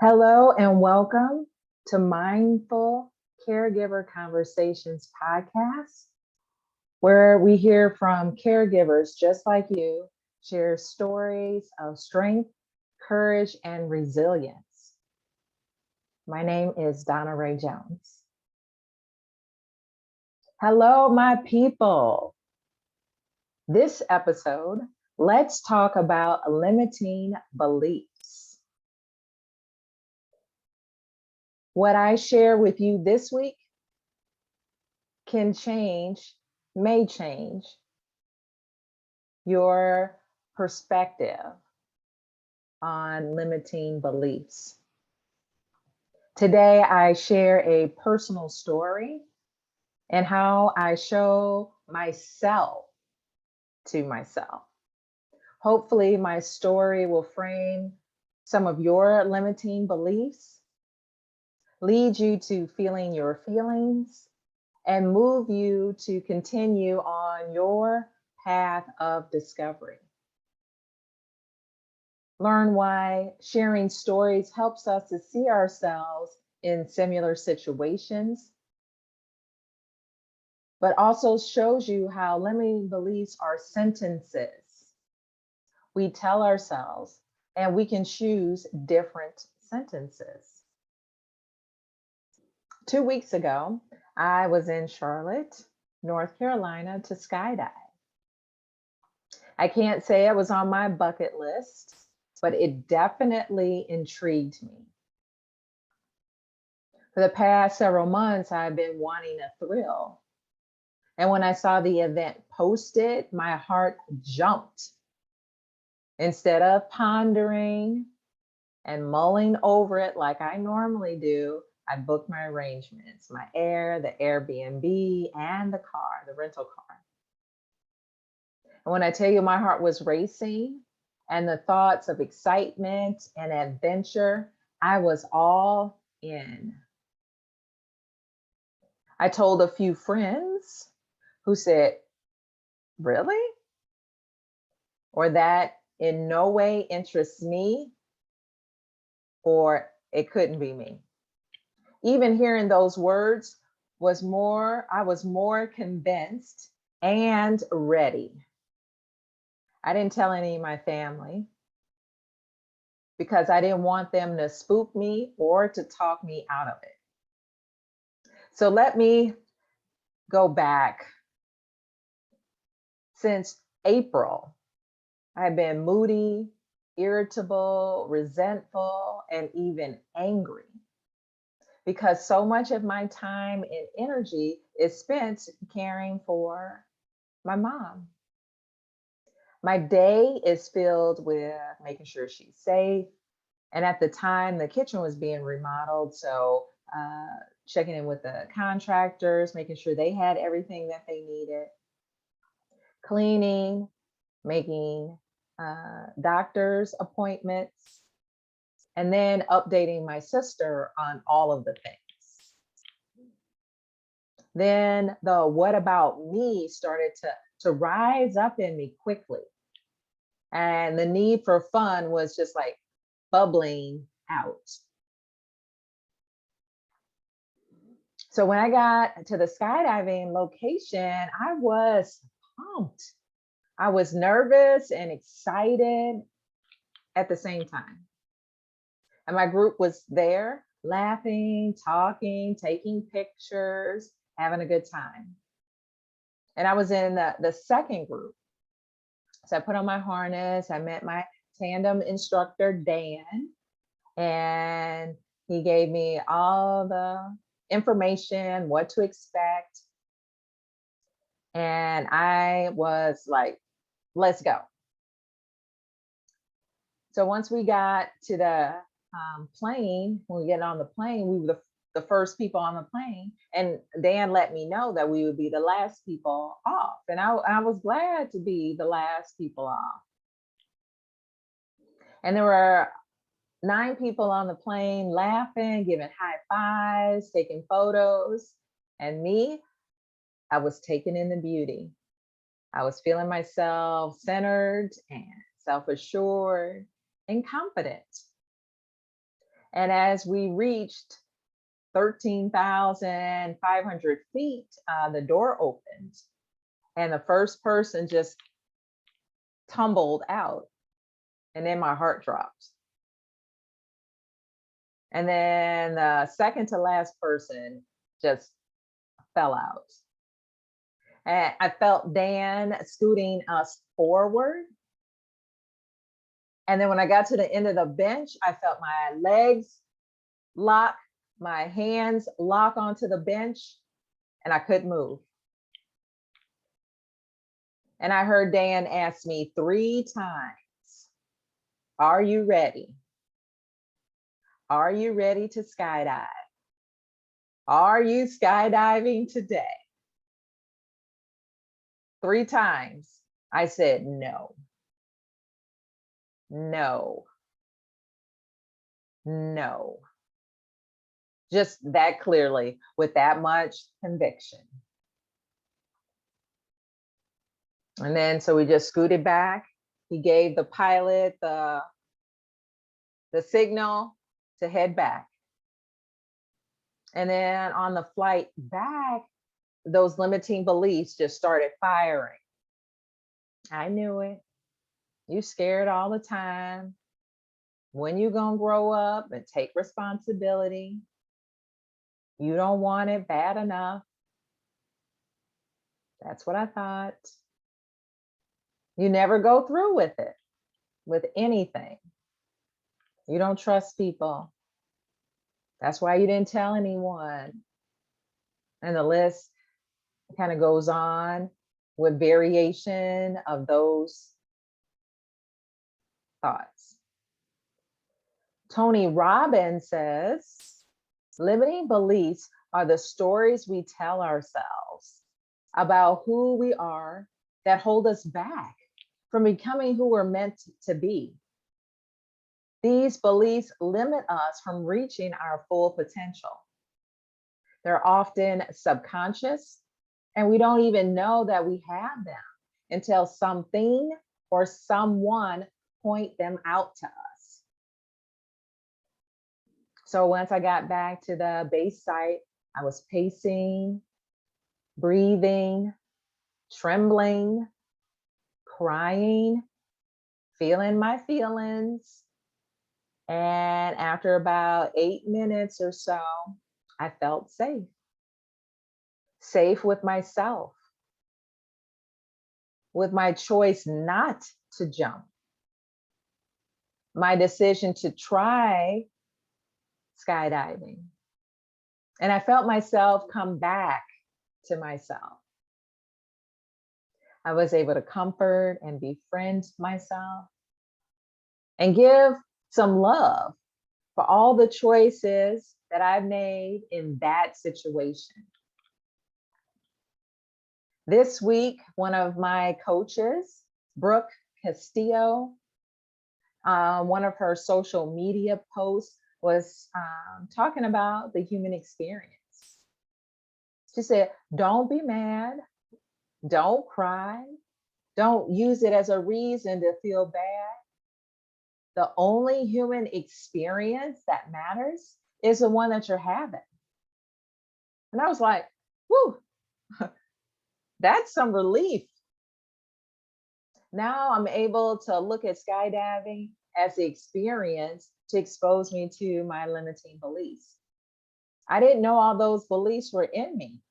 Hello and welcome to Mindful Caregiver Conversations podcast, where we hear from caregivers just like you share stories of strength, courage, and resilience. My name is Donna Ray Jones. Hello, my people. This episode, let's talk about limiting beliefs. What I share with you this week may change your perspective on limiting beliefs. Today, I share a personal story and how I show myself to myself. Hopefully, my story will frame some of your limiting beliefs, lead you to feeling your feelings, and move you to continue on your path of discovery. Learn why sharing stories helps us to see ourselves in similar situations, but also shows you how limiting beliefs are sentences we tell ourselves, and we can choose different sentences. 2 weeks ago, I was in Charlotte, North Carolina to skydive. I can't say it was on my bucket list, but it definitely intrigued me. For the past several months, I've been wanting a thrill. And when I saw the event posted, my heart jumped. Instead of pondering and mulling over it like I normally do, I booked my arrangements, my the Airbnb, and the rental car. And when I tell you my heart was racing and the thoughts of excitement and adventure, I was all in. I told a few friends who said, "Really?" Or "That in no way interests me," or "It couldn't be me." Even hearing those words I was more convinced and ready. I didn't tell any of my family because I didn't want them to spook me or to talk me out of it. So let me go back. Since April, I've been moody, irritable, resentful, and even angry because so much of my time and energy is spent caring for my mom. My day is filled with making sure she's safe. And at the time, the kitchen was being remodeled. So checking in with the contractors, making sure they had everything that they needed, cleaning, making doctor's appointments, and then updating my sister on all of the things. Then the what about me started to rise up in me quickly. And the need for fun was just like bubbling out. So when I got to the skydiving location, I was pumped. I was nervous and excited at the same time. And my group was there laughing, talking, taking pictures, having a good time. And I was in the second group. So I put on my harness, I met my tandem instructor, Dan, and he gave me all the information, what to expect. And I was like, let's go. So once we got to the plane, when we get on the plane, we were the first people on the plane. And Dan let me know that we would be the last people off. And I was glad to be the last people off. And there were 9 people on the plane laughing, giving high fives, taking photos. And me, I was taking in the beauty. I was feeling myself centered and self-assured and confident. And as we reached 13,500 feet, the door opened and the first person just tumbled out. And then my heart dropped. And then the second to last person just fell out. And I felt Dan scooting us forward. And then when I got to the end of the bench, I felt my legs lock, my hands lock onto the bench, and I couldn't move. And I heard Dan ask me 3 times, "Are you ready? Are you ready to skydive? Are you skydiving today?" 3 times I said no, no, no. Just that clearly with that much conviction. And then so we just scooted back. He gave the pilot the signal to head back. And then on the flight back, those limiting beliefs just started firing. I knew it. You scared all the time. When you gonna grow up and take responsibility? You don't want it bad enough. That's what I thought. You never go through with it, with anything. You don't trust people. That's why you didn't tell anyone. And the list kind of goes on with variation of those thoughts. Tony Robbins says, limiting beliefs are the stories we tell ourselves about who we are that hold us back from becoming who we're meant to be. These beliefs limit us from reaching our full potential. They're often subconscious, and we don't even know that we have them until something or someone point them out to us. So once I got back to the base site, I was pacing, breathing, trembling, crying, feeling my feelings. And after about 8 minutes or so, I felt safe. Safe with myself, with my choice not to jump, my decision to try skydiving. And I felt myself come back to myself. I was able to comfort and befriend myself and give some love for all the choices that I've made in that situation. This week, one of my coaches, Brooke Castillo, one of her social media posts was talking about the human experience. She said, don't be mad, don't cry, don't use it as a reason to feel bad. The only human experience that matters is the one that you're having. And I was like, whew, that's some relief. Now I'm able to look at skydiving as the experience to expose me to my limiting beliefs. I didn't know all those beliefs were in me.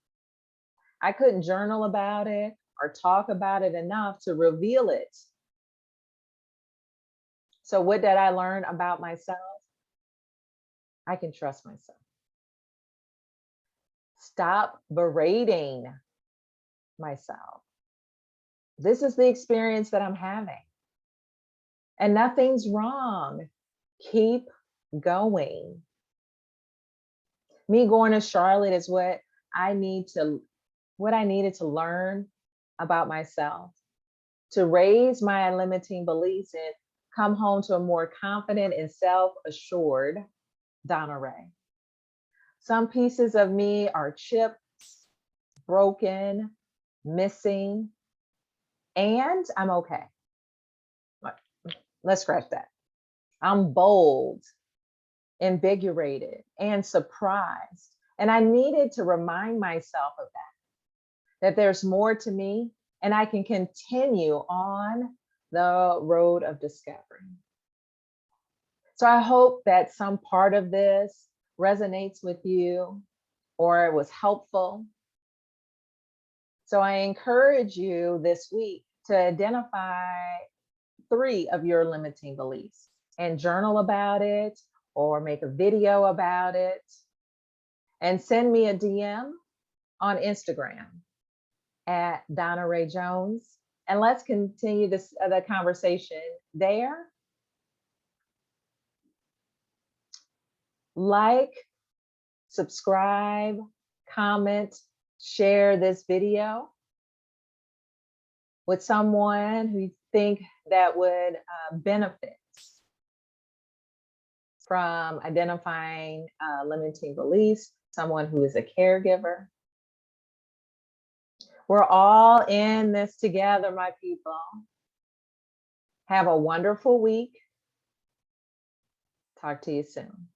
I couldn't journal about it or talk about it enough to reveal it. So what did I learn about myself? I can trust myself. Stop berating myself. This is the experience that I'm having. And nothing's wrong. Keep going. Me going to Charlotte is what I needed to learn about myself, to raise my limiting beliefs and come home to a more confident and self-assured Donna Ray. Some pieces of me are chipped, broken, missing, and I'm okay. Let's scratch that. I'm bold, invigorated, and surprised. And I needed to remind myself of that there's more to me and I can continue on the road of discovery. So I hope that some part of this resonates with you or it was helpful. So I encourage you this week to identify 3 of your limiting beliefs and journal about it or make a video about it and send me a DM on Instagram at Donna Ray Jones. And let's continue this the conversation there. Like, subscribe, comment, share this video with someone who you think that would benefit from identifying limiting beliefs, someone who is a caregiver. We're all in this together, my people. Have a wonderful week. Talk to you soon.